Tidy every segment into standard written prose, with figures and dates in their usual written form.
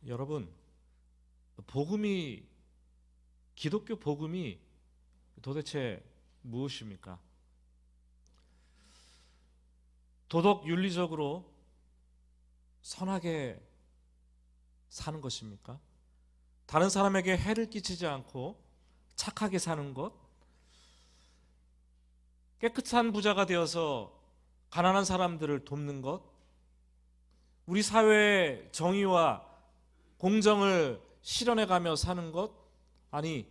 여러분, 기독교 복음이 도대체 무엇입니까? 도덕 윤리적으로 선하게 사는 것입니까? 다른 사람에게 해를 끼치지 않고 착하게 사는 것? 깨끗한 부자가 되어서 가난한 사람들을 돕는 것? 우리 사회의 정의와 공정을 실현해가며 사는 것? 아니,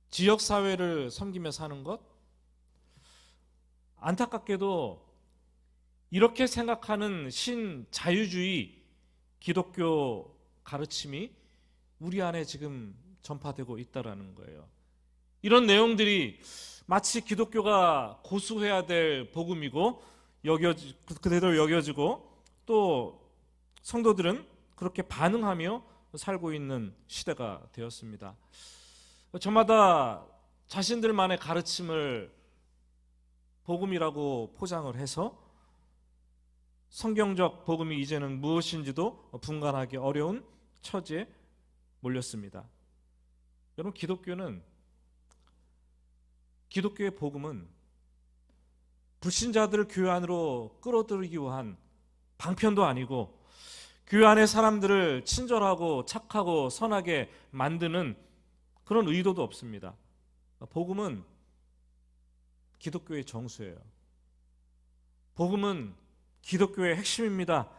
지역사회를 섬기며 사는 것? 안타깝게도 이렇게 생각하는 신자유주의 기독교 가르침이 우리 안에 지금 전파되고 있다는 거예요. 이런 내용들이 마치 기독교가 고수해야 될 복음이고 그대로 여겨지고 또 성도들은 그렇게 반응하며 살고 있는 시대가 되었습니다. 저마다 자신들만의 가르침을 복음이라고 포장을 해서 성경적 복음이 이제는 무엇인지도 분간하기 어려운 처지에 몰렸습니다. 여러분, 기독교의 복음은 불신자들을 교회 안으로 끌어들이기 위한 방편도 아니고 교회 안의 사람들을 친절하고 착하고 선하게 만드는 그런 의도도 없습니다. 복음은 기독교의 정수예요. 복음은 기독교의 핵심입니다.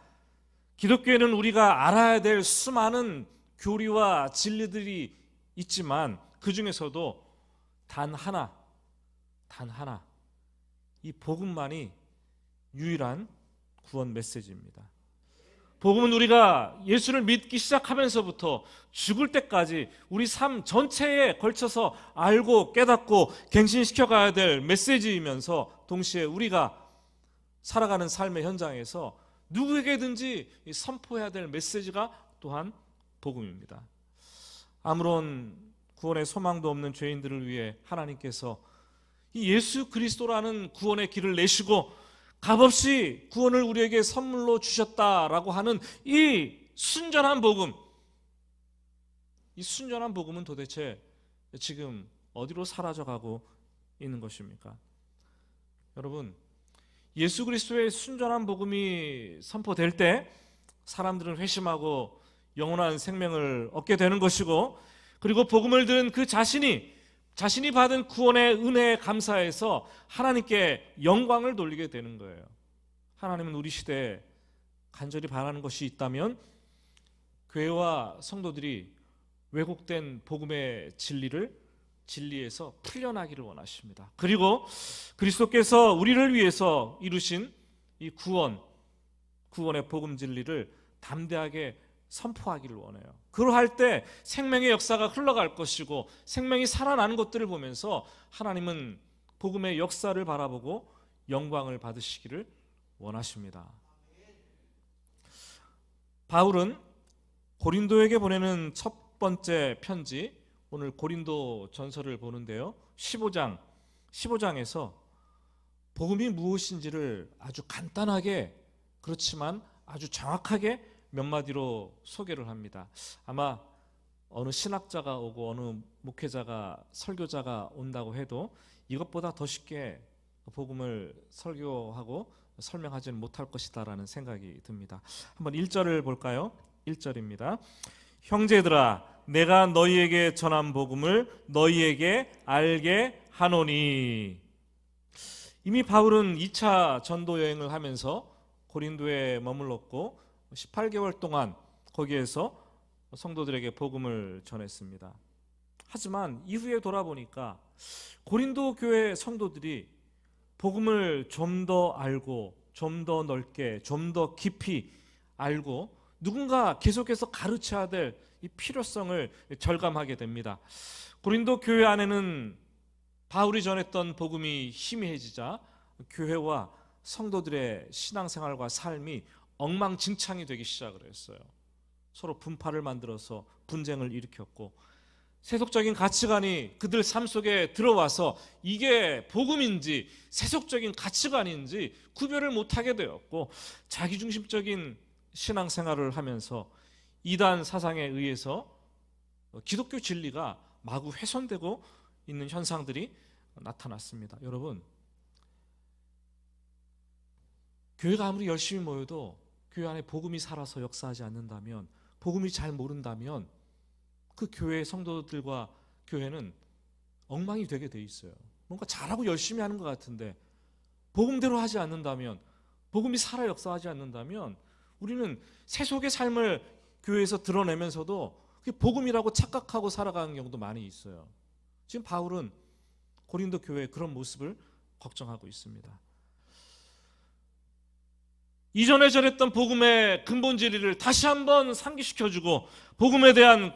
기독교에는 우리가 알아야 될 수많은 교리와 진리들이 있지만 그 중에서도 단 하나, 이 복음만이 유일한 구원 메시지입니다. 복음은 우리가 예수를 믿기 시작하면서부터 죽을 때까지 우리 삶 전체에 걸쳐서 알고 깨닫고 갱신시켜가야 될 메시지이면서 동시에 우리가 살아가는 삶의 현장에서 누구에게든지 선포해야 될 메시지가 또한 복음입니다. 아무런 구원의 소망도 없는 죄인들을 위해 하나님께서 이 예수 그리스도라는 구원의 길을 내시고 값없이 구원을 우리에게 선물로 주셨다라고 하는 이 순전한 복음, 이 순전한 복음은 도대체 지금 어디로 사라져가고 있는 것입니까? 여러분, 예수 그리스도의 순전한 복음이 선포될 때 사람들은 회심하고 영원한 생명을 얻게 되는 것이고, 그리고 복음을 들은 그 자신이 받은 구원의 은혜에 감사해서 하나님께 영광을 돌리게 되는 거예요. 하나님은 우리 시대에 간절히 바라는 것이 있다면 교회와 성도들이 왜곡된 복음의 진리에서 풀려나기를 원하십니다. 그리고 그리스도께서 우리를 위해서 이루신 이 구원의 복음 진리를 담대하게 선포하기를 원해요. 그러할 때 생명의 역사가 흘러갈 것이고 생명이 살아나는 것들을 보면서 하나님은 복음의 역사를 바라보고 영광을 받으시기를 원하십니다. 바울은 고린도에게 보내는 첫 번째 편지, 오늘 고린도 전서를 보는데요, 15장에서 복음이 무엇인지를 아주 간단하게, 그렇지만 아주 정확하게 몇 마디로 소개를 합니다. 아마 어느 신학자가 오고 어느 목회자가, 설교자가 온다고 해도 이것보다 더 쉽게 복음을 설교하고 설명하지는 못할 것이다라는 생각이 듭니다. 한번 1절을 볼까요? 1절입니다. 형제들아, 내가 너희에게 전한 복음을 너희에게 알게 하노니. 이미 바울은 2차 전도 여행을 하면서 고린도에 머물렀고 18개월 동안 거기에서 성도들에게 복음을 전했습니다. 하지만 이후에 돌아보니까 고린도 교회 성도들이 복음을 좀 더 알고 좀 더 넓게 좀 더 깊이 알고 누군가 계속해서 가르쳐야 될 이 필요성을 절감하게 됩니다. 고린도 교회 안에는 바울이 전했던 복음이 희미해지자 교회와 성도들의 신앙생활과 삶이 엉망진창이 되기 시작을 했어요. 서로 분파를 만들어서 분쟁을 일으켰고 세속적인 가치관이 그들 삶 속에 들어와서 이게 복음인지 세속적인 가치관인지 구별을 못하게 되었고 자기중심적인 신앙생활을 하면서 이단 사상에 의해서 기독교 진리가 마구 훼손되고 있는 현상들이 나타났습니다. 여러분, 교회가 아무리 열심히 모여도 교회 안에 복음이 살아서 역사하지 않는다면, 복음이 잘 모른다면 그 교회의 성도들과 교회는 엉망이 되게 돼 있어요. 뭔가 잘하고 열심히 하는 것 같은데 복음대로 하지 않는다면, 복음이 살아 역사하지 않는다면 우리는 세속의 삶을 교회에서 드러내면서도 그게 복음이라고 착각하고 살아가는 경우도 많이 있어요. 지금 바울은 고린도 교회의 그런 모습을 걱정하고 있습니다. 이전에 전했던 복음의 근본 진리를 다시 한번 상기시켜주고 복음에 대한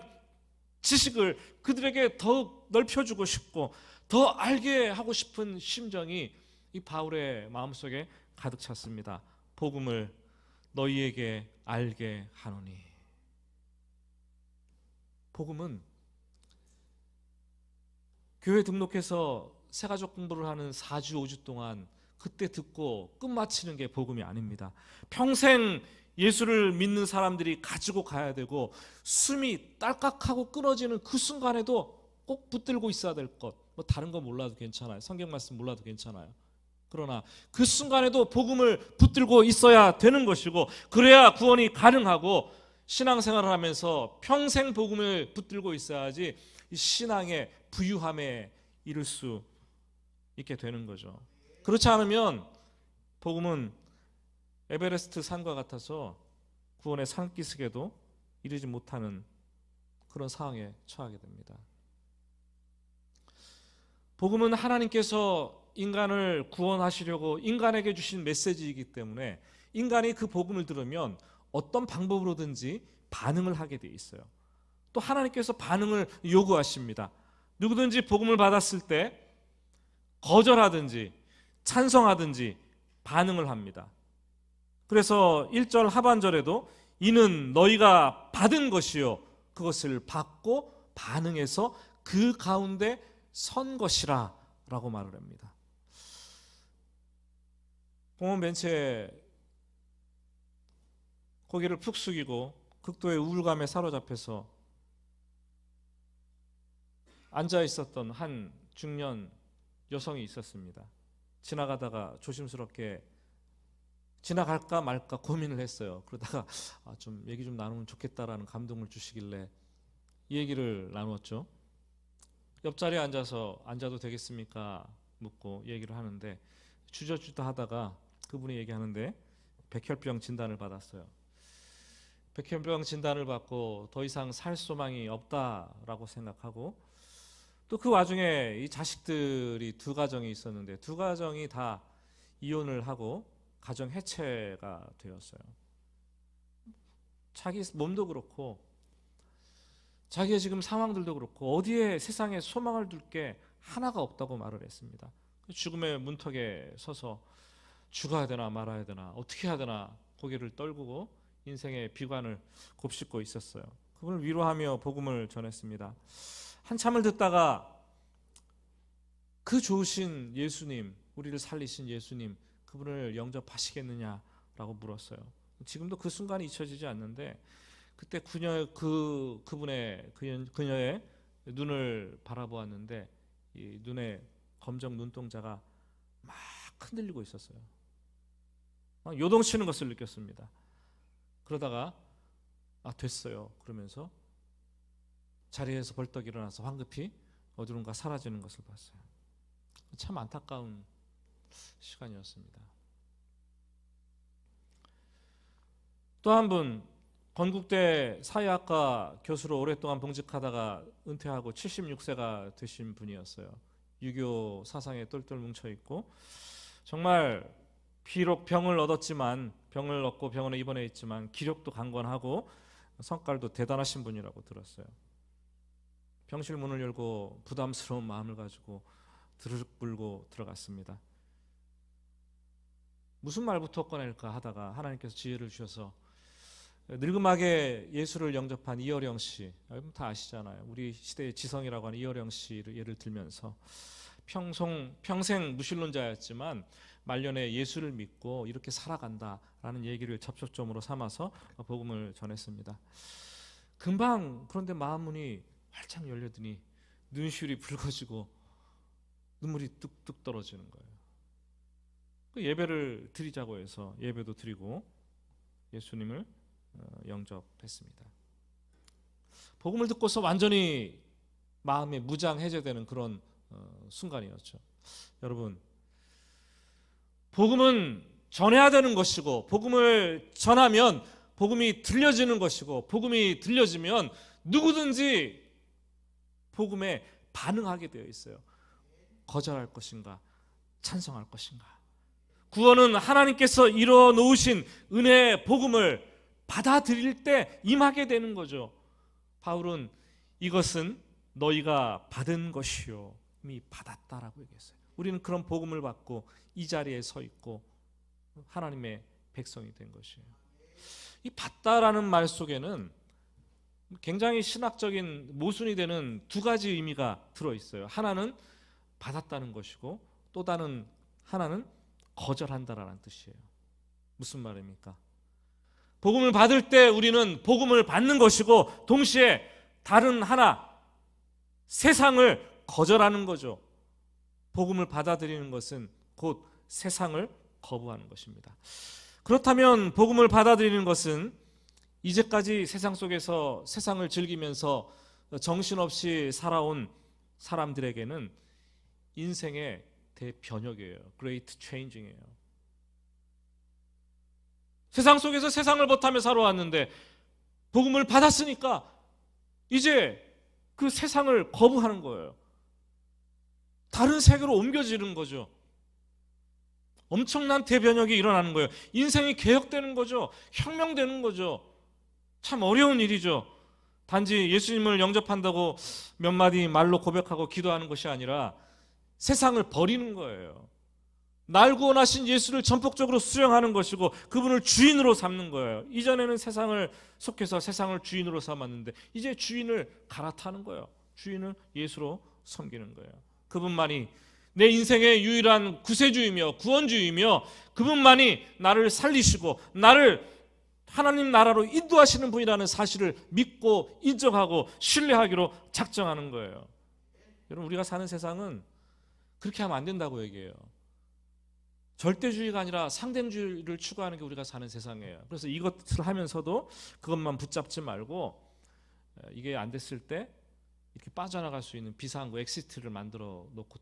지식을 그들에게 더욱 넓혀주고 싶고 더 알게 하고 싶은 심정이 이 바울의 마음속에 가득 찼습니다. 복음을 너희에게 알게 하노니. 복음은 교회 등록해서 새가족 공부를 하는 4주 5주 동안 그때 듣고 끝마치는 게 복음이 아닙니다. 평생 예수를 믿는 사람들이 가지고 가야 되고 숨이 딸깍하고 끊어지는 그 순간에도 꼭 붙들고 있어야 될 것. 뭐 다른 거 몰라도 괜찮아요. 성경 말씀 몰라도 괜찮아요. 그러나 그 순간에도 복음을 붙들고 있어야 되는 것이고 그래야 구원이 가능하고 신앙생활을 하면서 평생 복음을 붙들고 있어야지 이 신앙의 부유함에 이를 수 있게 되는 거죠. 그렇지 않으면 복음은 에베레스트 산과 같아서 구원의 산기슭에도 이르지 못하는 그런 상황에 처하게 됩니다. 복음은 하나님께서 인간을 구원하시려고 인간에게 주신 메시지이기 때문에 인간이 그 복음을 들으면 어떤 방법으로든지 반응을 하게 돼 있어요. 또 하나님께서 반응을 요구하십니다. 누구든지 복음을 받았을 때 거절하든지 찬성하든지 반응을 합니다. 그래서 1절 하반절에도 이는 너희가 받은 것이요 그것을 받고 반응해서 그 가운데 선 것이라 라고 말을 합니다. 공원 벤치에 고개를 푹 숙이고 극도의 우울감에 사로잡혀서 앉아 있었던 한 중년 여성이 있었습니다. 지나가다가 조심스럽게 지나갈까 말까 고민을 했어요. 그러다가 좀 얘기 좀 나누면 좋겠다라는 감동을 주시길래 이 얘기를 나누었죠. 옆자리에 앉아도 되겠습니까? 묻고 얘기를 하는데 주저주저 하다가 그분이 얘기하는데 백혈병 진단을 받았어요. 백혈병 진단을 받고 더 이상 살 소망이 없다라고 생각하고 또 그 와중에 이 자식들이 2가정이 있었는데 2가정이 다 이혼을 하고 가정 해체가 되었어요. 자기 몸도 그렇고 자기의 지금 상황들도 그렇고 어디에 세상에 소망을 둘 게 하나가 없다고 말을 했습니다. 죽음의 문턱에 서서 죽어야 되나 말아야 되나 어떻게 해야 되나 고개를 떨구고 인생의 비관을 곱씹고 있었어요. 그분을 위로하며 복음을 전했습니다. 한참을 듣다가 그 좋으신 예수님, 우리를 살리신 예수님, 그분을 영접하시겠느냐라고 물었어요. 지금도 그 순간이 잊혀지지 않는데 그때 그녀의 눈을 바라보았는데 이 눈에 검정 눈동자가 막 흔들리고 있었어요. 막 요동치는 것을 느꼈습니다. 그러다가 됐어요. 그러면서 자리에서 벌떡 일어나서 황급히 어디론가 사라지는 것을 봤어요. 참 안타까운 시간이었습니다. 또 한 분 건국대 사회학과 교수로 오랫동안 봉직하다가 은퇴하고 76세가 되신 분이었어요. 유교 사상에 똘똘 뭉쳐있고 정말 비록 병을 얻고 병원에 입원해 있지만 기력도 강건하고 성깔도 대단하신 분이라고 들었어요. 병실 문을 열고 부담스러운 마음을 가지고 드르륵 불고 들어갔습니다. 무슨 말부터 꺼낼까 하다가 하나님께서 지혜를 주셔서 늙음하게 예수를 영접한 이어령 씨, 다 아시잖아요. 우리 시대의 지성이라고 하는 이어령 씨를 예를 들면서 평생 무신론자였지만 말년에 예수를 믿고 이렇게 살아간다라는 얘기를 접촉점으로 삼아서 복음을 전했습니다. 금방 그런데 마음 문이 활짝 열려더니 눈시울이 붉어지고 눈물이 뚝뚝 떨어지는 거예요. 그 예배를 드리자고 해서 예배도 드리고 예수님을 영접했습니다. 복음을 듣고서 완전히 마음이 무장해제되는 그런 순간이었죠. 여러분, 복음은 전해야 되는 것이고, 복음을 전하면 복음이 들려지는 것이고, 복음이 들려지면 누구든지 복음에 반응하게 되어 있어요. 거절할 것인가, 찬성할 것인가. 구원은 하나님께서 이루어 놓으신 은혜의 복음을 받아들일 때 임하게 되는 거죠. 바울은 이것은 너희가 받은 것이요, 이미 받았다라고 얘기했어요. 우리는 그런 복음을 받고 이 자리에 서 있고 하나님의 백성이 된 것이에요. 이 받다라는 말 속에는 굉장히 신학적인 모순이 되는 두 가지 의미가 들어있어요. 하나는 받았다는 것이고 또 다른 하나는 거절한다라는 뜻이에요. 무슨 말입니까? 복음을 받을 때 우리는 복음을 받는 것이고 동시에 다른 하나, 세상을 거절하는 거죠. 복음을 받아들이는 것은 곧 세상을 거부하는 것입니다. 그렇다면 복음을 받아들이는 것은 이제까지 세상 속에서 세상을 즐기면서 정신없이 살아온 사람들에게는 인생의 대변혁이에요. Great Changing이에요. 세상 속에서 세상을 버타며 살아왔는데 복음을 받았으니까 이제 그 세상을 거부하는 거예요. 다른 세계로 옮겨지는 거죠. 엄청난 대변혁이 일어나는 거예요. 인생이 개혁되는 거죠. 혁명되는 거죠. 참 어려운 일이죠. 단지 예수님을 영접한다고 몇 마디 말로 고백하고 기도하는 것이 아니라 세상을 버리는 거예요. 날 구원하신 예수를 전폭적으로 수용하는 것이고 그분을 주인으로 삼는 거예요. 이전에는 세상을 속해서 세상을 주인으로 삼았는데 이제 주인을 갈아타는 거예요. 주인을 예수로 섬기는 거예요. 그분만이 내 인생의 유일한 구세주이며 구원주이며 그분만이 나를 살리시고 나를 하나님 나라로 인도하시는 분이라는 사실을 믿고 인정하고 신뢰하기로 작정하는 거예요. 여러분, 우리가 사는 세상은 그렇게 하면 안 된다고 얘기해요. 절대주의가 아니라 상대주의를 추구하는 게 우리가 사는 세상이에요. 그래서 이것을 하면서도 그것만 붙잡지 말고 이게 안 됐을 때 이렇게 빠져나갈 수 있는 비상구 엑시트를 만들어 놓고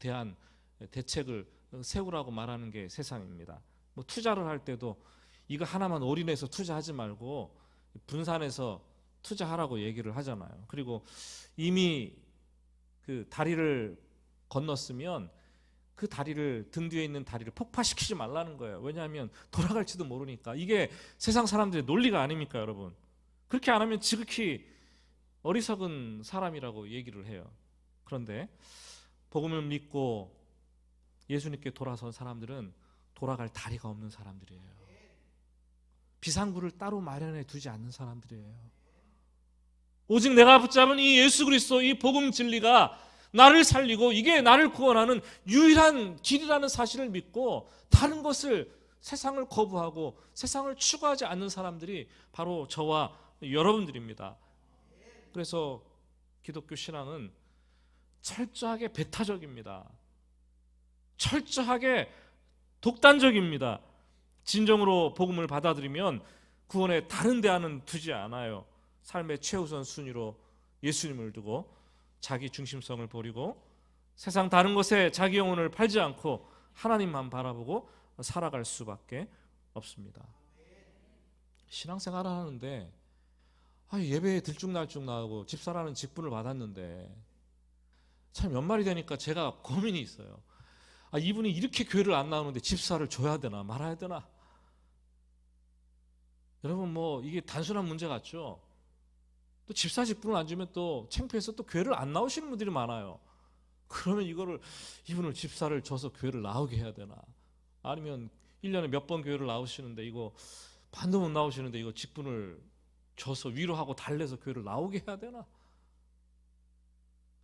대책을 세우라고 말하는 게 세상입니다. 뭐 투자를 할 때도 이거 하나만 올인해서 투자하지 말고 분산해서 투자하라고 얘기를 하잖아요. 그리고 이미 그 다리를 건넜으면 그 다리를 등 뒤에 있는 다리를 폭파시키지 말라는 거예요. 왜냐하면 돌아갈지도 모르니까. 이게 세상 사람들의 논리가 아닙니까, 여러분? 그렇게 안 하면 지극히 어리석은 사람이라고 얘기를 해요. 그런데 복음을 믿고 예수님께 돌아선 사람들은 돌아갈 다리가 없는 사람들이에요. 비상구를 따로 마련해 두지 않는 사람들이에요. 오직 내가 붙잡은 이 예수 그리스도 이 복음 진리가 나를 살리고 이게 나를 구원하는 유일한 길이라는 사실을 믿고 다른 것을 세상을 거부하고 세상을 추구하지 않는 사람들이 바로 저와 여러분들입니다. 그래서 기독교 신앙은 철저하게 배타적입니다. 철저하게 독단적입니다. 진정으로 복음을 받아들이면 구원에 다른 대안은 두지 않아요. 삶의 최우선 순위로 예수님을 두고 자기 중심성을 버리고 세상 다른 것에 자기 영혼을 팔지 않고 하나님만 바라보고 살아갈 수밖에 없습니다. 신앙생활을 하는데 예배에 들쭉날쭉 나오고 집사라는 직분을 받았는데 참 연말이 되니까 제가 고민이 있어요. 이분이 이렇게 교회를 안 나오는데 집사를 줘야 되나 말아야 되나? 여러분, 뭐 이게 단순한 문제 같죠? 또 집사 직분을 안 주면 또 창피해서 또 교회를 안 나오시는 분들이 많아요. 그러면 이분을 집사를 줘서 교회를 나오게 해야 되나? 아니면 1년에 몇 번 교회를 나오시는데 이거 반도 못 나오시는데 이거 직분을 줘서 위로하고 달래서 교회를 나오게 해야 되나?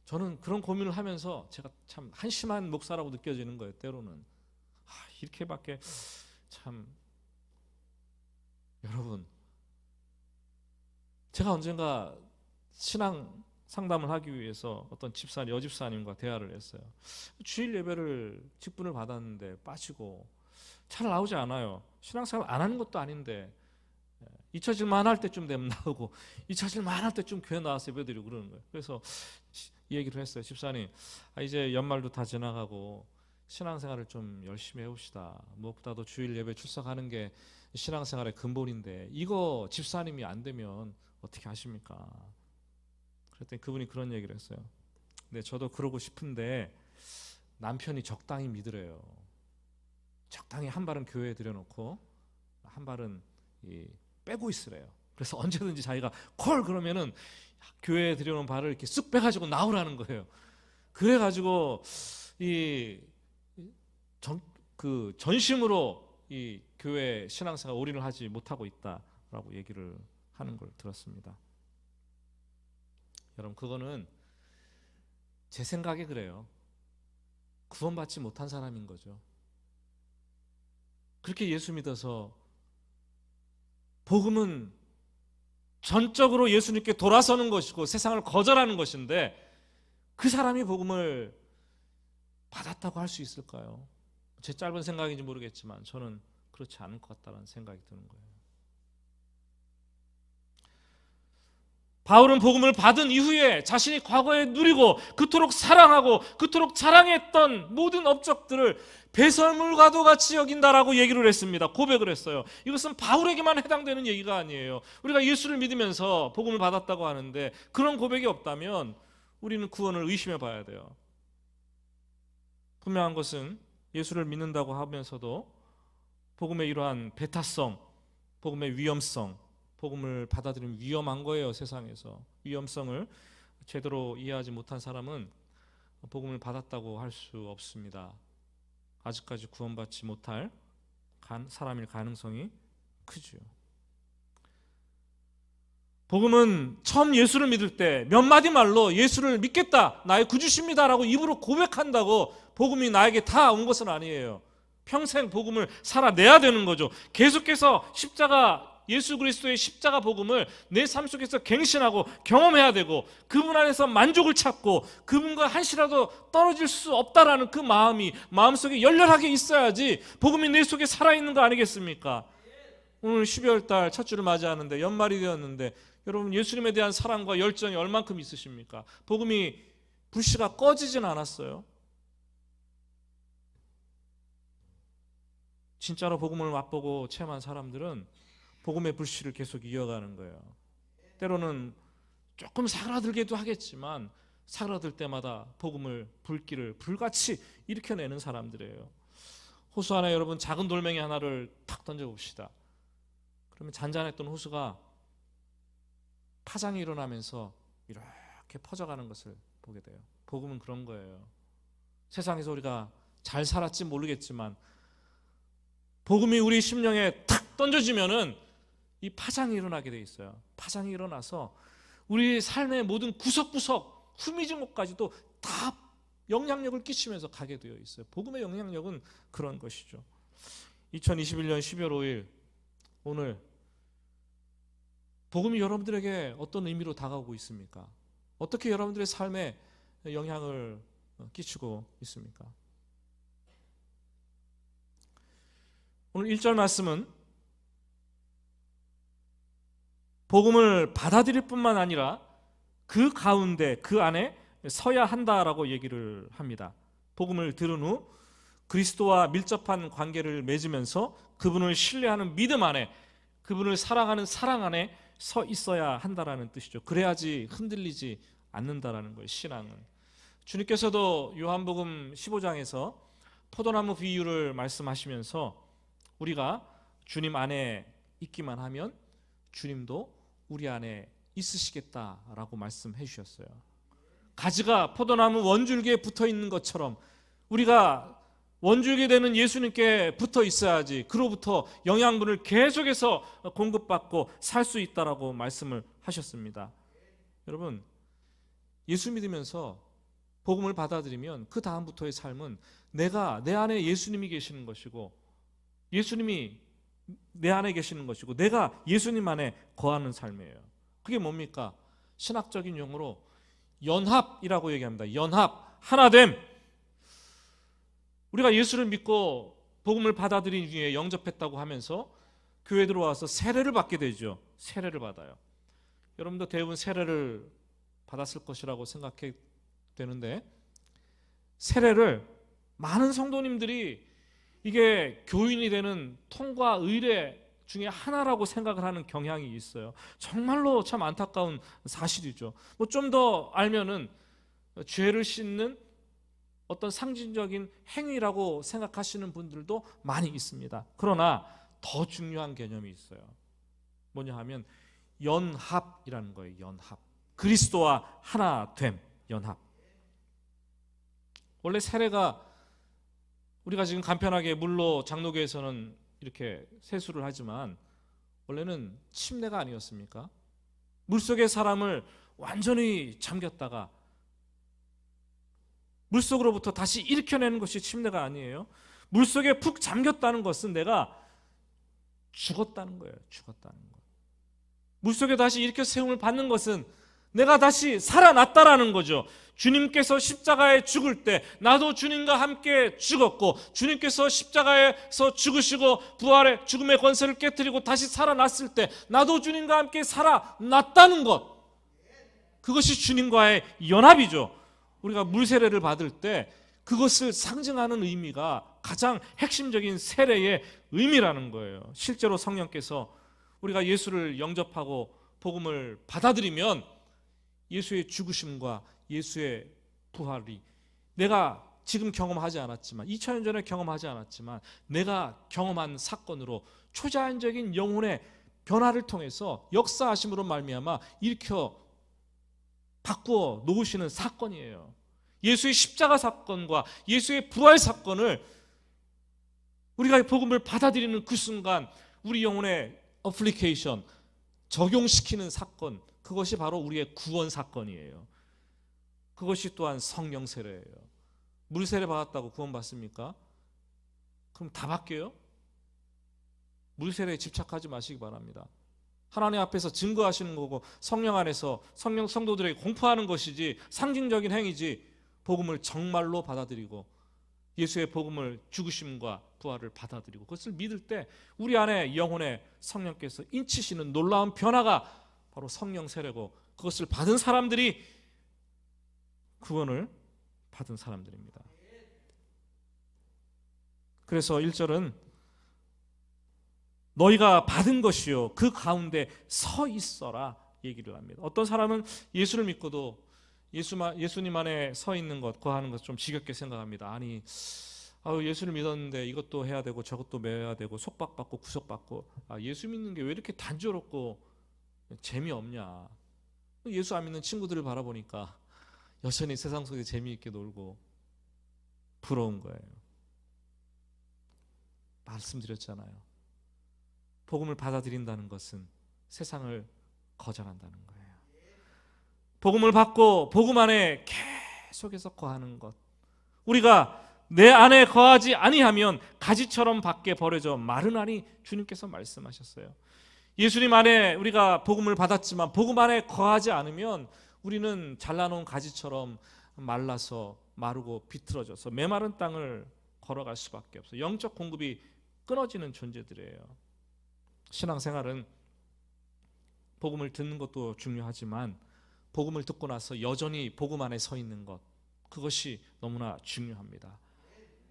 저는 그런 고민을 하면서 제가 참 한심한 목사라고 느껴지는 거예요. 때로는 이렇게밖에 참. 여러분, 제가 언젠가 신앙 상담을 하기 위해서 어떤 여집사님과 대화를 했어요. 주일 예배를 직분을 받았는데 빠지고 잘 나오지 않아요. 신앙생활 안 하는 것도 아닌데 잊혀질만 할 때쯤 되면 나오고 잊혀질만 할 때쯤 교회 나와서 예배드리고 그러는 거예요. 그래서 이 얘기를 했어요. 집사님, 이제 연말도 다 지나가고 신앙생활을 좀 열심히 해봅시다. 무엇보다도 주일 예배 출석하는 게 신앙생활의 근본인데 이거 집사님이 안 되면 어떻게 하십니까? 그랬더니 그분이 그런 얘기를 했어요. 네, 저도 그러고 싶은데 남편이 적당히 믿으래요. 적당히 한 발은 교회에 들여놓고 한 발은 빼고 있으래요. 그래서 언제든지 자기가 콜 그러면은 교회에 들여놓은 발을 이렇게 쑥 빼가지고 나오라는 거예요. 그래가지고 전심으로 이 교회 신앙생활 올인을 하지 못하고 있다라고 얘기를 하는 걸 들었습니다. 여러분, 그거는 제 생각에 그래요. 구원받지 못한 사람인 거죠. 그렇게 예수 믿어서 복음은 전적으로 예수님께 돌아서는 것이고 세상을 거절하는 것인데 그 사람이 복음을 받았다고 할 수 있을까요? 제 짧은 생각인지 모르겠지만 저는 그렇지 않을 것 같다는 생각이 드는 거예요. 바울은 복음을 받은 이후에 자신이 과거에 누리고 그토록 사랑하고 그토록 자랑했던 모든 업적들을 배설물과도 같이 여긴다라고 얘기를 했습니다. 고백을 했어요. 이것은 바울에게만 해당되는 얘기가 아니에요. 우리가 예수를 믿으면서 복음을 받았다고 하는데 그런 고백이 없다면 우리는 구원을 의심해 봐야 돼요. 분명한 것은 예수를 믿는다고 하면서도 복음의 이러한 배타성, 복음의 위험성, 복음을 받아들이면 위험한 거예요. 세상에서 위험성을 제대로 이해하지 못한 사람은 복음을 받았다고 할 수 없습니다. 아직까지 구원받지 못할 사람일 가능성이 크죠. 복음은 처음 예수를 믿을 때 몇 마디 말로 예수를 믿겠다, 나의 구주십니다라고 입으로 고백한다고 복음이 나에게 다 온 것은 아니에요. 평생 복음을 살아내야 되는 거죠. 계속해서 예수 그리스도의 십자가 복음을 내 삶 속에서 갱신하고 경험해야 되고 그분 안에서 만족을 찾고 그분과 한시라도 떨어질 수 없다라는 그 마음이 마음속에 열렬하게 있어야지 복음이 내 속에 살아있는 거 아니겠습니까? 오늘 12월 달 첫 주를 맞이하는데 연말이 되었는데 여러분 예수님에 대한 사랑과 열정이 얼만큼 있으십니까? 복음이 불씨가 꺼지진 않았어요. 진짜로 복음을 맛보고 체험한 사람들은 복음의 불씨를 계속 이어가는 거예요. 때로는 조금 사그라들기도 하겠지만 사그라들 때마다 복음을 불길을 불같이 일으켜내는 사람들이에요. 호수 하나 여러분 작은 돌멩이 하나를 탁 던져봅시다. 그러면 잔잔했던 호수가 파장이 일어나면서 이렇게 퍼져가는 것을 보게 돼요. 복음은 그런 거예요. 세상에서 우리가 잘 살았지 모르겠지만 복음이 우리 심령에 탁 던져지면은 이 파장이 일어나게 돼 있어요. 파장이 일어나서 우리 삶의 모든 구석구석 후미진 곳까지도 다 영향력을 끼치면서 가게 되어 있어요. 복음의 영향력은 그런 것이죠. 2021년 12월 5일 오늘 복음이 여러분들에게 어떤 의미로 다가오고 있습니까? 어떻게 여러분들의 삶에 영향을 끼치고 있습니까? 오늘 1절 말씀은 복음을 받아들일 뿐만 아니라 그 가운데 그 안에 서야 한다라고 얘기를 합니다. 복음을 들은 후 그리스도와 밀접한 관계를 맺으면서 그분을 신뢰하는 믿음 안에 그분을 사랑하는 사랑 안에 서 있어야 한다라는 뜻이죠. 그래야지 흔들리지 않는다라는 거예요. 신앙은. 주님께서도 요한복음 15장에서 포도나무 비유를 말씀하시면서 우리가 주님 안에 있기만 하면 주님도 우리 안에 있으시겠다라고 말씀해 주셨어요. 가지가 포도나무 원줄기에 붙어 있는 것처럼 우리가 원줄기 되는 예수님께 붙어 있어야지 그로부터 영양분을 계속해서 공급받고 살 수 있다라고 말씀을 하셨습니다. 여러분, 예수 믿으면서 복음을 받아들이면 그 다음부터의 삶은 내가 내 안에 예수님이 계시는 것이고 예수님이 내 안에 계시는 것이고 내가 예수님 안에 거하는 삶이에요. 그게 뭡니까? 신학적인 용어로 연합이라고 얘기합니다. 연합, 하나됨. 우리가 예수를 믿고 복음을 받아들인 뒤에 영접했다고 하면서 교회에 들어와서 세례를 받게 되죠. 세례를 받아요. 여러분도 대부분 세례를 받았을 것이라고 생각해 되는데, 세례를 많은 성도님들이 이게 교인이 되는 통과 의례 중에 하나라고 생각을 하는 경향이 있어요. 정말로 참 안타까운 사실이죠. 뭐 좀 더 알면은 죄를 씻는 어떤 상징적인 행위라고 생각하시는 분들도 많이 있습니다. 그러나 더 중요한 개념이 있어요. 뭐냐 하면 연합이라는 거예요. 연합. 그리스도와 하나됨, 연합. 원래 세례가 우리가 지금 간편하게 물로 장로교에서는 이렇게 세수를 하지만 원래는 침례가 아니었습니까? 물속에 사람을 완전히 잠겼다가 물속으로부터 다시 일으켜내는 것이 침례가 아니에요. 물속에 푹 잠겼다는 것은 내가 죽었다는 거예요. 죽었다는 거. 물속에 다시 일으켜 세움을 받는 것은 내가 다시 살아났다라는 거죠. 주님께서 십자가에 죽을 때 나도 주님과 함께 죽었고, 주님께서 십자가에서 죽으시고 부활의 죽음의 권세를 깨뜨리고 다시 살아났을 때 나도 주님과 함께 살아났다는 것, 그것이 주님과의 연합이죠. 우리가 물세례를 받을 때 그것을 상징하는 의미가 가장 핵심적인 세례의 의미라는 거예요. 실제로 성령께서 우리가 예수를 영접하고 복음을 받아들이면 예수의 죽으심과 예수의 부활이 내가 지금 경험하지 않았지만, 2000년 전에 경험하지 않았지만 내가 경험한 사건으로 초자연적인 영혼의 변화를 통해서 역사하심으로 말미암아 일으켜 바꾸어 놓으시는 사건이에요. 예수의 십자가 사건과 예수의 부활 사건을 우리가 복음을 받아들이는 그 순간 우리 영혼의 어플리케이션, 적용시키는 사건, 그것이 바로 우리의 구원 사건이에요. 그것이 또한 성령 세례예요. 물 세례 받았다고 구원 받습니까? 그럼 다 바뀌어요? 물 세례에 집착하지 마시기 바랍니다. 하나님 앞에서 증거하시는 거고 성령 안에서 성령 성도들에게 공포하는 것이지 상징적인 행위지, 복음을 정말로 받아들이고 예수의 복음을 죽으심과 부활을 받아들이고 그것을 믿을 때 우리 안에 영혼의 성령께서 인치시는 놀라운 변화가 바로 성령 세례고, 그것을 받은 사람들이 구원을 받은 사람들입니다. 그래서 1절은 너희가 받은 것이요 그 가운데 서 있어라 얘기를 합니다. 어떤 사람은 예수를 믿고도 예수님 안에 서 있는 것, 거하는 것 좀 지겹게 생각합니다. 아니, 예수를 믿었는데 이것도 해야 되고 저것도 매야 되고 속박받고 구속받고, 예수 믿는 게 왜 이렇게 단조롭고 재미없냐. 예수 안 믿는 친구들을 바라보니까 여전히 세상 속에 재미있게 놀고 부러운 거예요. 말씀드렸잖아요. 복음을 받아들인다는 것은 세상을 거절한다는 거예요. 복음을 받고 복음 안에 계속해서 거하는 것. 우리가 내 안에 거하지 아니하면 가지처럼 밖에 버려져 마르나니 주님께서 말씀하셨어요. 예수님 안에 우리가 복음을 받았지만 복음 안에 거하지 않으면 우리는 잘라놓은 가지처럼 말라서 마르고 비틀어져서 메마른 땅을 걸어갈 수밖에 없어요. 영적 공급이 끊어지는 존재들이에요. 신앙생활은 복음을 듣는 것도 중요하지만 복음을 듣고 나서 여전히 복음 안에 서 있는 것, 그것이 너무나 중요합니다.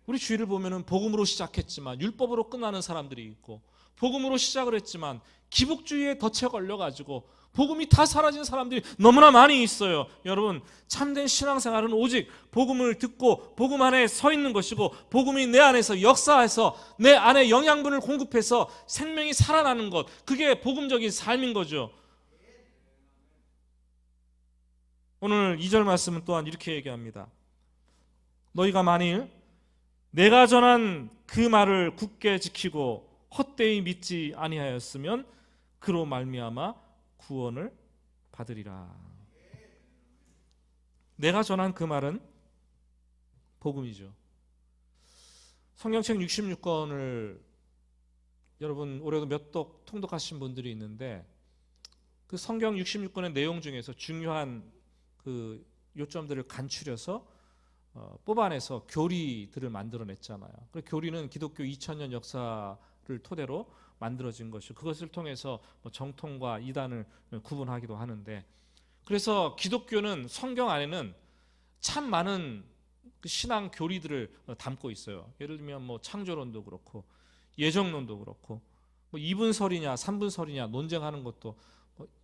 우리 주위를 보면은 복음으로 시작했지만 율법으로 끝나는 사람들이 있고, 복음으로 시작을 했지만 기복주의에 덫에 걸려가지고 복음이 다 사라진 사람들이 너무나 많이 있어요. 여러분, 참된 신앙생활은 오직 복음을 듣고 복음 안에 서 있는 것이고, 복음이 내 안에서 역사해서 내 안에 영양분을 공급해서 생명이 살아나는 것, 그게 복음적인 삶인 거죠. 오늘 2절 말씀은 또한 이렇게 얘기합니다. 너희가 만일 내가 전한 그 말을 굳게 지키고 헛되이 믿지 아니하였으면 그로 말미암아 구원을 받으리라. 내가 전한 그 말은 복음이죠. 성경책 66권을 여러분 올해도 몇 독 통독하신 분들이 있는데, 그 성경 66권의 내용 중에서 중요한 그 요점들을 간추려서 뽑아내서 교리들을 만들어냈잖아요. 그 교리는 기독교 2000년 역사를 토대로 만들어진 것이고, 그것을 통해서 정통과 이단을 구분하기도 하는데, 그래서 기독교는 성경 안에는 참 많은 그 신앙 교리들을 담고 있어요. 예를 들면 창조론도 그렇고 예정론도 그렇고, 이분설이냐 삼분설이냐 논쟁하는 것도,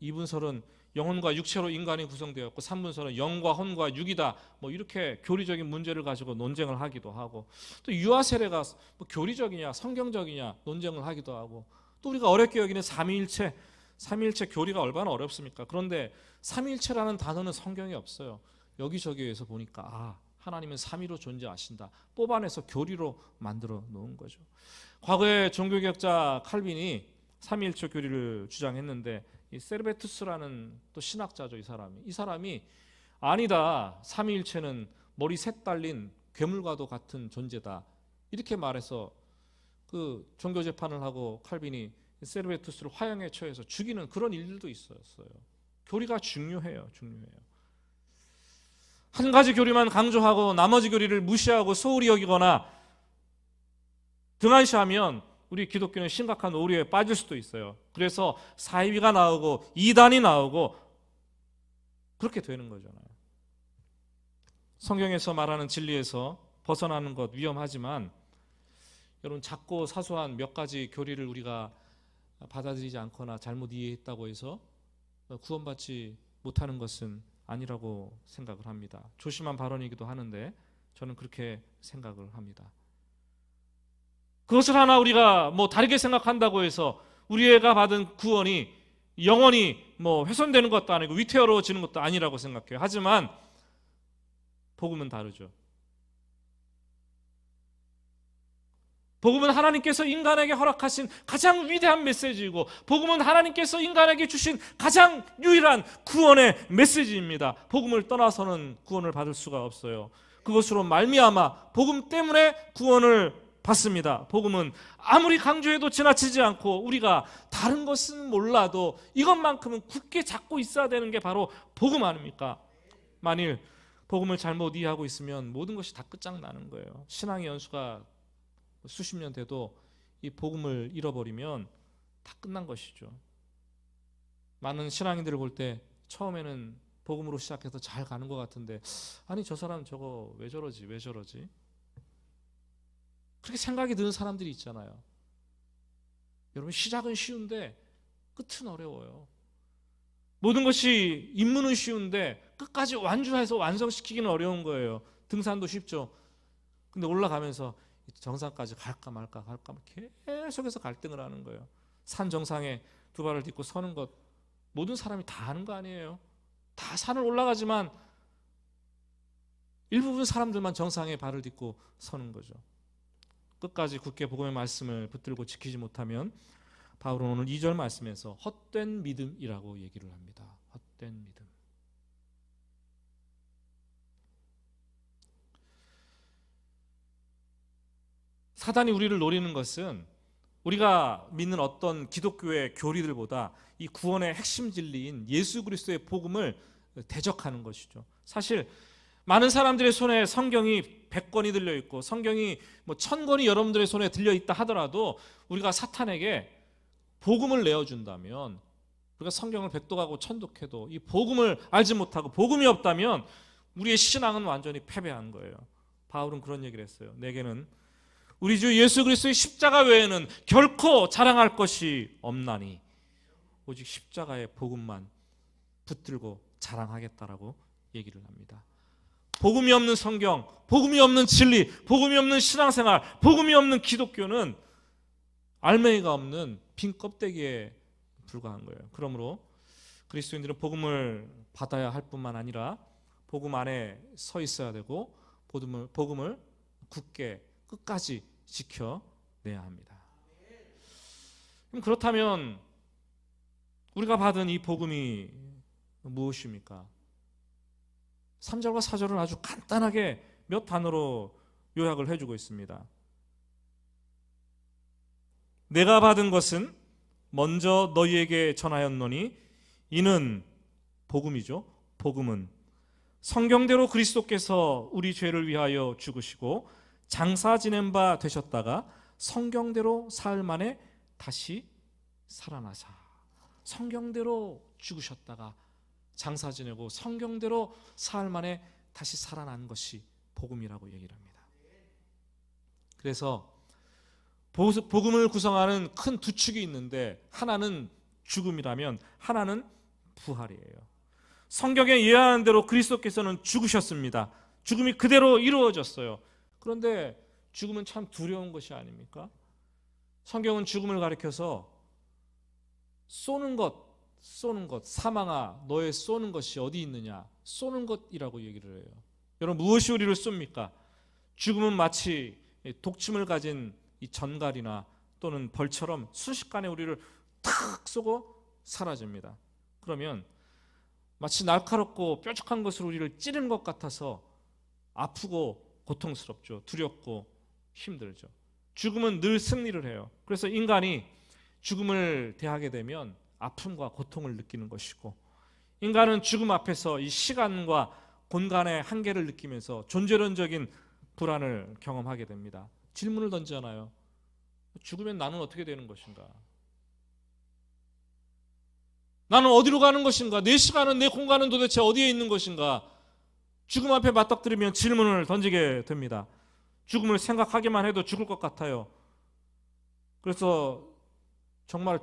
이분설은 영혼과 육체로 인간이 구성되었고 삼분설은 영과 혼과 육이다, 이렇게 교리적인 문제를 가지고 논쟁을 하기도 하고, 또 유아 세례가 교리적이냐 성경적이냐 논쟁을 하기도 하고, 또 우리가 어렵게 여기는 삼위일체 교리가 얼마나 어렵습니까? 그런데 삼위일체라는 단어는 성경에 없어요. 여기저기에서 보니까 하나님은 삼위로 존재하신다, 뽑아내서 교리로 만들어 놓은 거죠. 과거에 종교개혁자 칼빈이 삼위일체 교리를 주장했는데, 이 세르베투스라는 또 신학자죠. 이 사람이 아니다, 삼위일체는 머리 셋 달린 괴물과도 같은 존재다, 이렇게 말해서 그 종교 재판을 하고 칼빈이 세르베투스를 화형에 처해서 죽이는 그런 일들도 있었어요. 교리가 중요해요. 한 가지 교리만 강조하고 나머지 교리를 무시하고 소홀히 여기거나 등한시하면 우리 기독교는 심각한 오류에 빠질 수도 있어요. 그래서 사이비가 나오고 이단이 나오고 그렇게 되는 거잖아요. 성경에서 말하는 진리에서 벗어나는 것 위험하지만, 여러분, 작고 사소한 몇 가지 교리를 우리가 받아들이지 않거나 잘못 이해했다고 해서 구원받지 못하는 것은 아니라고 생각을 합니다. 조심한 발언이기도 하는데 저는 그렇게 생각을 합니다. 그것을 하나 우리가 다르게 생각한다고 해서 우리가 받은 구원이 영원히 훼손되는 것도 아니고 위태로워지는 것도 아니라고 생각해요. 하지만 복음은 다르죠. 복음은 하나님께서 인간에게 허락하신 가장 위대한 메시지이고, 복음은 하나님께서 인간에게 주신 가장 유일한 구원의 메시지입니다. 복음을 떠나서는 구원을 받을 수가 없어요. 그것으로 말미암아 복음 때문에 구원을 받습니다. 복음은 아무리 강조해도 지나치지 않고, 우리가 다른 것은 몰라도 이것만큼은 굳게 잡고 있어야 되는 게 바로 복음 아닙니까? 만일 복음을 잘못 이해하고 있으면 모든 것이 다 끝장나는 거예요. 신앙의 연수가 수십 년 돼도 이 복음을 잃어버리면 다 끝난 것이죠. 많은 신앙인들을 볼 때 처음에는 복음으로 시작해서 잘 가는 것 같은데, 아니 저 사람 저거 왜 저러지 그렇게 생각이 드는 사람들이 있잖아요. 여러분, 시작은 쉬운데 끝은 어려워요. 모든 것이 입문은 쉬운데 끝까지 완주해서 완성시키기는 어려운 거예요. 등산도 쉽죠. 근데 올라가면서 정상까지 갈까 말까 계속해서 갈등을 하는 거예요. 산 정상에 두 발을 딛고 서는 것, 모든 사람이 다 하는 거 아니에요. 다 산을 올라가지만 일부분 사람들만 정상에 발을 딛고 서는 거죠. 끝까지 굳게 복음의 말씀을 붙들고 지키지 못하면 바울은 오늘 2절 말씀에서 헛된 믿음이라고 얘기를 합니다. 헛된 믿음. 사단이 우리를 노리는 것은 우리가 믿는 어떤 기독교의 교리들보다 이 구원의 핵심 진리인 예수 그리스도의 복음을 대적하는 것이죠. 사실 많은 사람들의 손에 성경이 100권이 들려있고 성경이 1000권이 여러분들의 손에 들려있다 하더라도, 우리가 사탄에게 복음을 내어준다면, 우리가 성경을 백독하고 천독해도 이 복음을 알지 못하고 복음이 없다면 우리의 신앙은 완전히 패배한 거예요. 바울은 그런 얘기를 했어요. 내게는 우리 주 예수 그리스도의 십자가 외에는 결코 자랑할 것이 없나니 오직 십자가의 복음만 붙들고 자랑하겠다라고 얘기를 합니다. 복음이 없는 성경, 복음이 없는 진리, 복음이 없는 신앙생활, 복음이 없는 기독교는 알맹이가 없는 빈 껍데기에 불과한 거예요. 그러므로 그리스도인들은 복음을 받아야 할 뿐만 아니라 복음 안에 서 있어야 되고, 복음을 굳게 끝까지 지켜내야 합니다. 그렇다면 우리가 받은 이 복음이 무엇입니까? 3절과 4절은 아주 간단하게 몇 단어로 요약을 해주고 있습니다. 내가 받은 것은 먼저 너희에게 전하였노니 이는 복음이죠. 복음은 성경대로 그리스도께서 우리 죄를 위하여 죽으시고 장사 지낸 바 되셨다가 성경대로 사흘 만에 다시 살아나사. 성경대로 죽으셨다가 장사 지내고 성경대로 사흘 만에 다시 살아난 것이 복음이라고 얘기를 합니다. 그래서 복음을 구성하는 큰 두 축이 있는데 하나는 죽음이라면 하나는 부활이에요. 성경에 예언한 대로 그리스도께서는 죽으셨습니다. 죽음이 그대로 이루어졌어요. 그런데 죽음은 참 두려운 것이 아닙니까? 성경은 죽음을 가리켜서 쏘는 것, 사망아 너의 쏘는 것이 어디 있느냐, 쏘는 것이라고 얘기를 해요. 여러분, 무엇이 우리를 쏩니까? 죽음은 마치 독침을 가진 이 전갈이나 또는 벌처럼 순식간에 우리를 탁 쏘고 사라집니다. 그러면 마치 날카롭고 뾰족한 것으로 우리를 찌르는 것 같아서 아프고 고통스럽죠. 두렵고 힘들죠. 죽음은 늘 승리를 해요. 그래서 인간이 죽음을 대하게 되면 아픔과 고통을 느끼는 것이고, 인간은 죽음 앞에서 이 시간과 공간의 한계를 느끼면서 존재론적인 불안을 경험하게 됩니다. 질문을 던지잖아요. 죽으면 나는 어떻게 되는 것인가? 나는 어디로 가는 것인가? 내 시간은, 내 공간은 도대체 어디에 있는 것인가? 죽음 앞에 맞닥뜨리면 질문을 던지게 됩니다. 죽음을 생각하기만 해도 죽을 것 같아요. 그래서 정말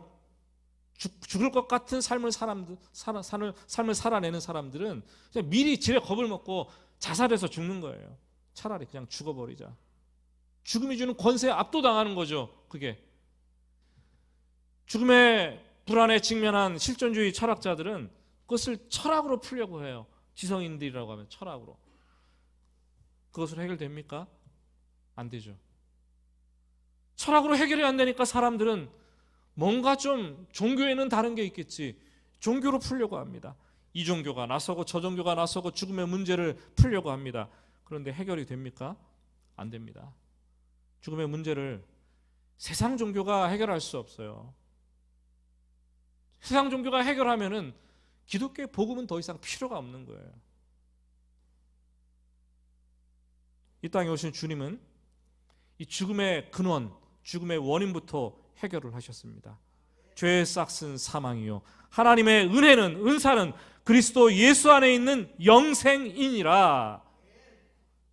죽을 것 같은 삶을 살아내는 사람들은 그냥 미리 지레 겁을 먹고 자살해서 죽는 거예요. 차라리 그냥 죽어버리자. 죽음이 주는 권세에 압도당하는 거죠. 그게 죽음의 불안에 직면한 실존주의 철학자들은 그것을 철학으로 풀려고 해요. 지성인들이라고 하면 철학으로. 그것으로 해결됩니까? 안 되죠. 철학으로 해결이 안 되니까 사람들은 뭔가 좀 종교에는 다른 게 있겠지, 종교로 풀려고 합니다. 이 종교가 나서고 저 종교가 나서고 죽음의 문제를 풀려고 합니다. 그런데 해결이 됩니까? 안 됩니다. 죽음의 문제를 세상 종교가 해결할 수 없어요. 세상 종교가 해결하면은 기독교의 복음은 더 이상 필요가 없는 거예요. 이 땅에 오신 주님은 이 죽음의 근원, 죽음의 원인부터 해결을 하셨습니다. 죄의 싹은 사망이요 하나님의 은사는 그리스도 예수 안에 있는 영생이니라.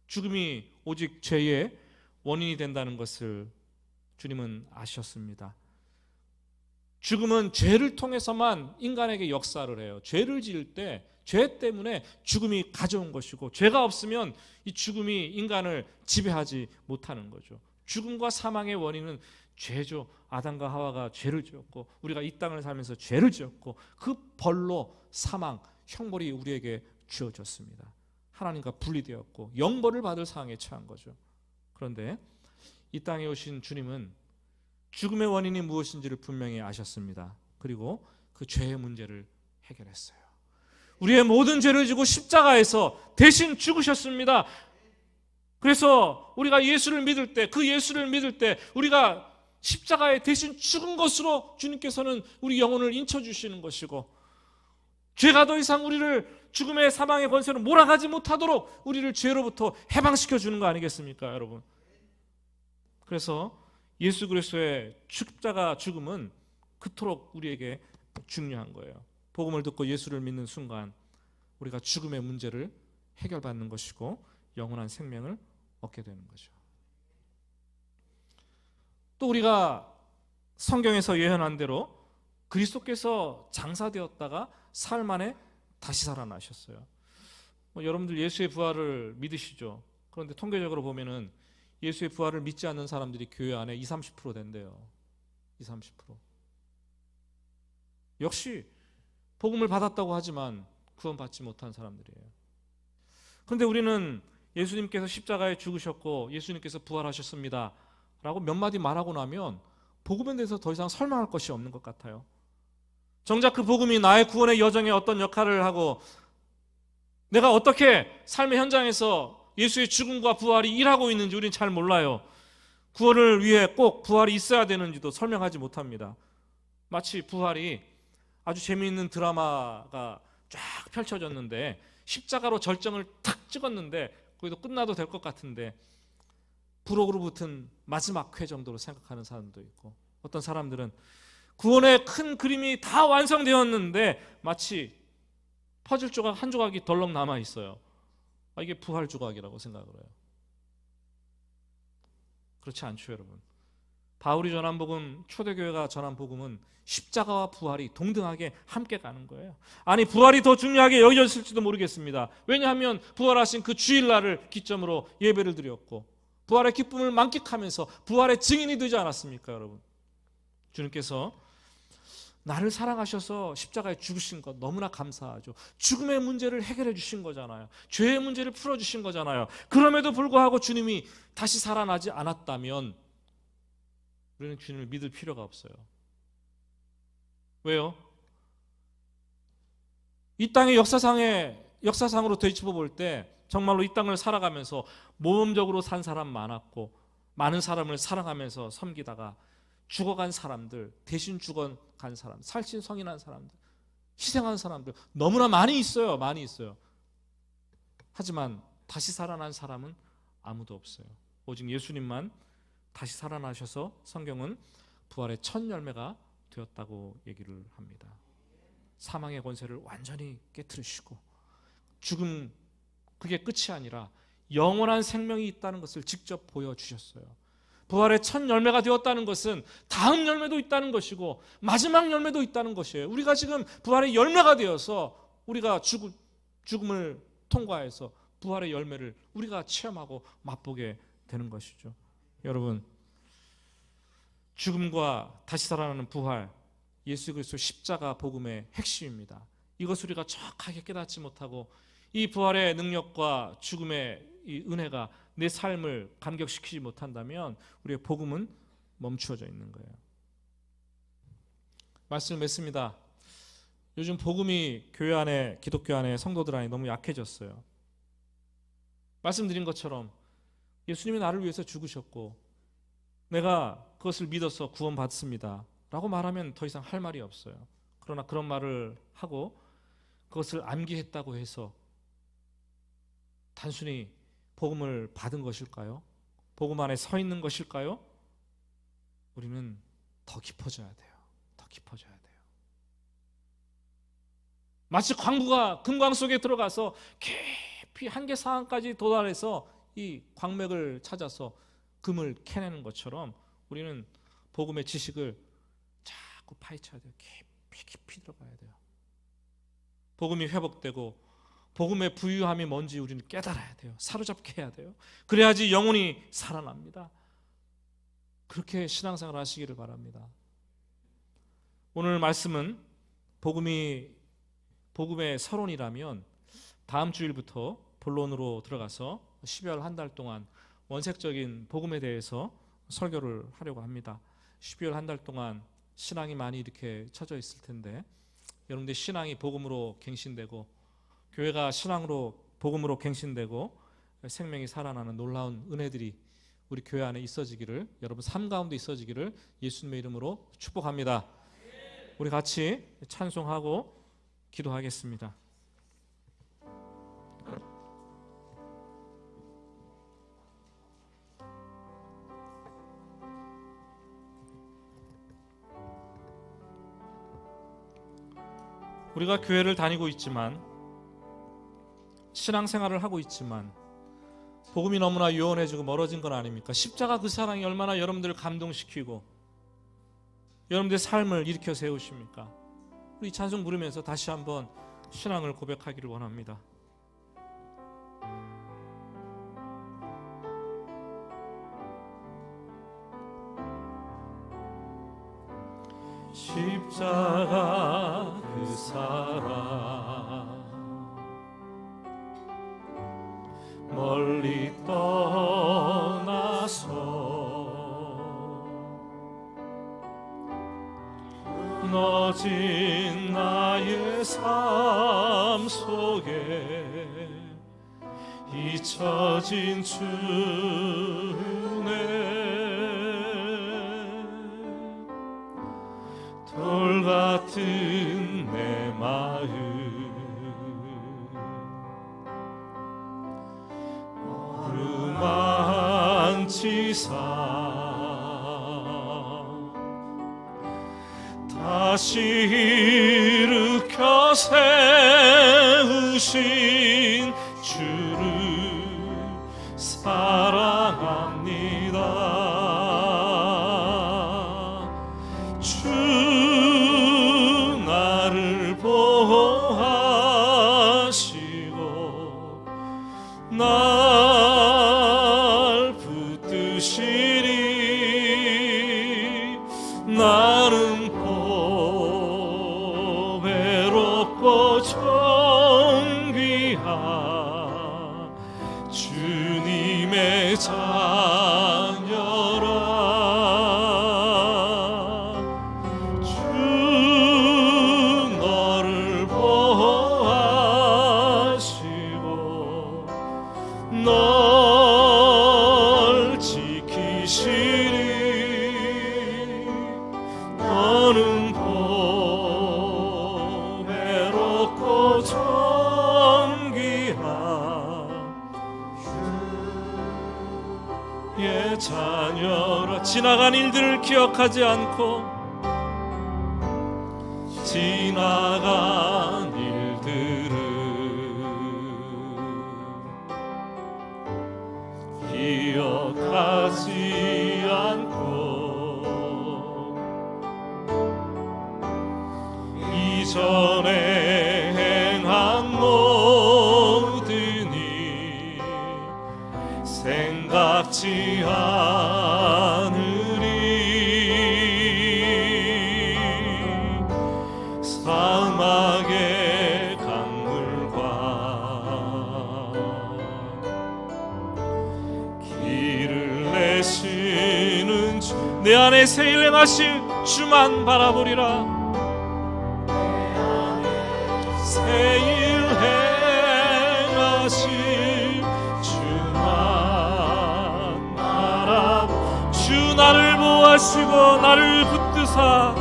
죽음이 오직 죄의 원인이 된다는 것을 주님은 아셨습니다. 죽음은 죄를 통해서만 인간에게 역사를 해요. 죄를 지을 때 죄 때문에 죽음이 가져온 것이고, 죄가 없으면 이 죽음이 인간을 지배하지 못하는 거죠. 죽음과 사망의 원인은 죄죠. 아담과 하와가 죄를 지었고 우리가 이 땅을 살면서 죄를 지었고 그 벌로 사망, 형벌이 우리에게 주어졌습니다. 하나님과 분리되었고 영벌을 받을 상황에 처한 거죠. 그런데 이 땅에 오신 주님은 죽음의 원인이 무엇인지를 분명히 아셨습니다. 그리고 그 죄의 문제를 해결했어요. 우리의 모든 죄를 지고 십자가에서 대신 죽으셨습니다. 그래서 우리가 예수를 믿을 때, 그 예수를 믿을 때 우리가 십자가에 대신 죽은 것으로 주님께서는 우리 영혼을 인쳐주시는 것이고, 죄가 더 이상 우리를 죽음의 사망의 권세로 몰아가지 못하도록 우리를 죄로부터 해방시켜 주는 거 아니겠습니까, 여러분? 그래서 예수 그리스도의 십자가 죽음은 그토록 우리에게 중요한 거예요. 복음을 듣고 예수를 믿는 순간 우리가 죽음의 문제를 해결받는 것이고 영원한 생명을 얻게 되는 거죠. 또 우리가 성경에서 예언한 대로 그리스도께서 장사되었다가 사흘 만에 다시 살아나셨어요. 여러분들 예수의 부활을 믿으시죠? 그런데 통계적으로 보면은 예수의 부활을 믿지 않는 사람들이 교회 안에 20-30% 된대요. 20-30%. 역시 복음을 받았다고 하지만 구원받지 못한 사람들이에요. 그런데 우리는 예수님께서 십자가에 죽으셨고 예수님께서 부활하셨습니다 라고 몇 마디 말하고 나면 복음에 대해서 더 이상 설명할 것이 없는 것 같아요. 정작 그 복음이 나의 구원의 여정에 어떤 역할을 하고 내가 어떻게 삶의 현장에서 예수의 죽음과 부활이 일하고 있는지 우리는 잘 몰라요. 구원을 위해 꼭 부활이 있어야 되는지도 설명하지 못합니다. 마치 부활이 아주 재미있는 드라마가 쫙 펼쳐졌는데 십자가로 절정을 탁 찍었는데 거기도 끝나도 될 것 같은데 부록으로 붙은 마지막 회 정도로 생각하는 사람도 있고, 어떤 사람들은 구원의 큰 그림이 다 완성되었는데 마치 퍼즐 조각 한 조각이 덜렁 남아 있어요. 이게 부활 조각이라고 생각을 해요. 그렇지 않죠, 여러분. 바울이 전한 복음, 초대교회가 전한 복음은 십자가와 부활이 동등하게 함께 가는 거예요. 아니, 부활이 더 중요하게 여겨졌을지도 모르겠습니다. 왜냐하면 부활하신 그 주일날을 기점으로 예배를 드렸고 부활의 기쁨을 만끽하면서 부활의 증인이 되지 않았습니까, 여러분? 주님께서 나를 사랑하셔서 십자가에 죽으신 것 너무나 감사하죠. 죽음의 문제를 해결해 주신 거잖아요. 죄의 문제를 풀어주신 거잖아요. 그럼에도 불구하고 주님이 다시 살아나지 않았다면 우리는 주님을 믿을 필요가 없어요. 왜요? 이 땅의 역사상으로 되짚어 볼 때 정말로 이 땅을 살아가면서 모범적으로 산 사람 많았고 많은 사람을 사랑하면서 섬기다가 죽어간 사람들, 대신 죽어간 사람, 살신성인한 사람들, 희생한 사람들 너무나 많이 있어요. 많이 있어요. 하지만 다시 살아난 사람은 아무도 없어요. 오직 예수님만 다시 살아나셔서 성경은 부활의 첫 열매가 되었다고 얘기를 합니다. 사망의 권세를 완전히 깨트리시고 죽음, 그게 끝이 아니라 영원한 생명이 있다는 것을 직접 보여주셨어요. 부활의 첫 열매가 되었다는 것은 다음 열매도 있다는 것이고 마지막 열매도 있다는 것이에요. 우리가 지금 부활의 열매가 되어서 우리가 죽음을 통과해서 부활의 열매를 우리가 체험하고 맛보게 되는 것이죠. 여러분, 죽음과 다시 살아나는 부활, 예수 그리스도 십자가 복음의 핵심입니다. 이것을 우리가 정확하게 깨닫지 못하고 이 부활의 능력과 죽음의 이 은혜가 내 삶을 감격시키지 못한다면 우리의 복음은 멈추어져 있는 거예요. 말씀을 맺습니다. 요즘 복음이 교회 안에, 기독교 안에, 성도들 안에 너무 약해졌어요. 말씀드린 것처럼 예수님이 나를 위해서 죽으셨고 내가 그것을 믿어서 구원받습니다 라고 말하면 더 이상 할 말이 없어요. 그러나 그런 말을 하고 그것을 암기했다고 해서 단순히 복음을 받은 것일까요? 복음 안에 서 있는 것일까요? 우리는 더 깊어져야 돼요. 더 깊어져야 돼요. 마치 광부가 금광 속에 들어가서 깊이 한계 상황까지 도달해서 이 광맥을 찾아서 금을 캐내는 것처럼 우리는 복음의 지식을 자꾸 파헤쳐야 돼요. 깊이 들어가야 돼요. 복음이 회복되고 복음의 부유함이 뭔지 우리는 깨달아야 돼요. 사로잡게 해야 돼요. 그래야지 영혼이 살아납니다. 그렇게 신앙생활 하시기를 바랍니다. 오늘 말씀은 복음의 서론이라면 다음 주일부터 본론으로 들어가서 12월 한 달 동안 원색적인 복음에 대해서 설교를 하려고 합니다. 12월 한 달 동안 신앙이 많이 이렇게 쳐져 있을 텐데 여러분들 신앙이 복음으로 갱신되고 교회가 신앙으로 복음으로 갱신되고 생명이 살아나는 놀라운 은혜들이 우리 교회 안에 있어지기를, 여러분 삶 가운데 있어지기를 예수님의 이름으로 축복합니다. 우리 같이 찬송하고 기도하겠습니다. 우리가 교회를 다니고 있지만 신앙생활을 하고 있지만 복음이 너무나 요원해지고 멀어진 건 아닙니까? 십자가 그 사랑이 얼마나 여러분들을 감동시키고 여러분들의 삶을 일으켜 세우십니까? 우리 찬송 부르면서 다시 한번 신앙을 고백하기를 원합니다. 십자가 그 사랑 멀리 떠나서 무너진 나의 삶 속에 잊혀진 주네 돌 같은 내 마음 어루만치사 다시 일으켜 세우신 주를 사랑합니다. 주 나를 보호하시고 날 붙드시리. 나는 외롭고 존귀한 주님의 자녀라. 주 너를 보호하시고 널 지키시리. 너는 외롭고 존귀한 주의 자녀라. 지나간 일들을 기억하지 않고 지나간 일들을 기억하지 않고 이전에 행한 모든 일 생각지 않으리. 사막의 강물과 길을 내시는 주, 내 안에 새 일 행하실 주만 바라보리라. 일 행하실 주만 바라보. 주 나를 보호하시고 나를 붙드사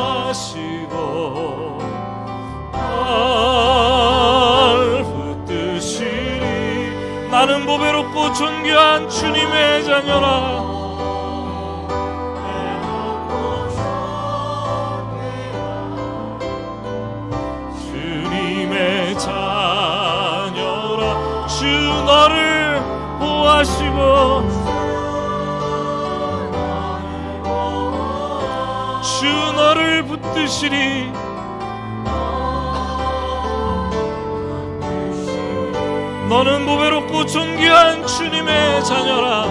보호하시고 날 붙드시리. 나는 보배롭고 존귀한 주님의 자녀라. 자녀라. 주 너를 보호하시고 주 너를 붙드시리. 너는 보배롭고 존귀한 주님의 자녀라.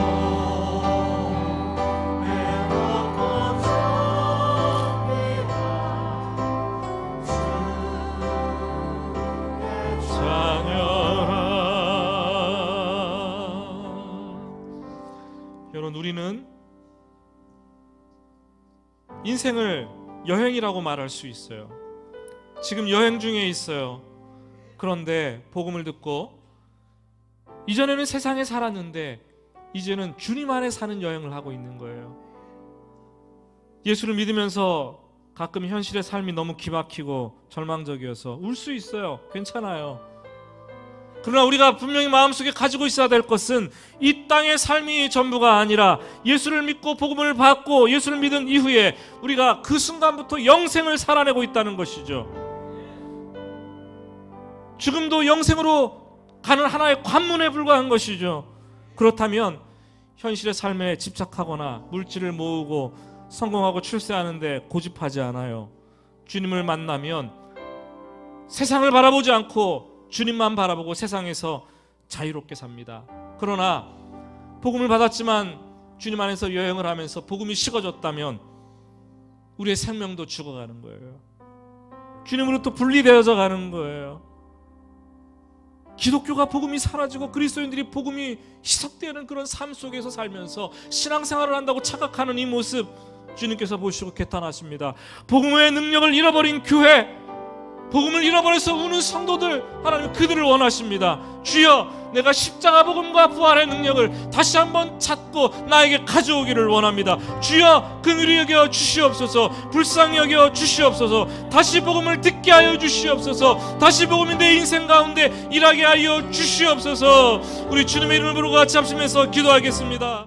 여러분, 우리는 인생을 여행이라고 말할 수 있어요. 지금 여행 중에 있어요. 그런데 복음을 듣고 이전에는 세상에 살았는데 이제는 주님 안에 사는 여행을 하고 있는 거예요. 예수를 믿으면서 가끔 현실의 삶이 너무 기막히고 절망적이어서 울 수 있어요. 괜찮아요. 그러나 우리가 분명히 마음속에 가지고 있어야 될 것은 이 땅의 삶이 전부가 아니라 예수를 믿고 복음을 받고 예수를 믿은 이후에 우리가 그 순간부터 영생을 살아내고 있다는 것이죠. 죽음도 영생으로 가는 하나의 관문에 불과한 것이죠. 그렇다면 현실의 삶에 집착하거나 물질을 모으고 성공하고 출세하는데 고집하지 않아요. 주님을 만나면 세상을 바라보지 않고 주님만 바라보고 세상에서 자유롭게 삽니다. 그러나 복음을 받았지만 주님 안에서 여행을 하면서 복음이 식어졌다면 우리의 생명도 죽어가는 거예요. 주님으로부터 분리되어져 가는 거예요. 기독교가 복음이 사라지고 그리스도인들이 복음이 희석되는 그런 삶 속에서 살면서 신앙생활을 한다고 착각하는 이 모습 주님께서 보시고 개탄하십니다. 복음의 능력을 잃어버린 교회, 복음을 잃어버려서 우는 성도들, 하나님 그들을 원하십니다. 주여, 내가 십자가 복음과 부활의 능력을 다시 한번 찾고 나에게 가져오기를 원합니다. 주여, 긍휼히 여겨 주시옵소서. 불쌍히 여겨 주시옵소서. 다시 복음을 듣게 하여 주시옵소서. 다시 복음이 내 인생 가운데 일하게 하여 주시옵소서. 우리 주님의 이름을 부르고 같이 합심해서 기도하겠습니다.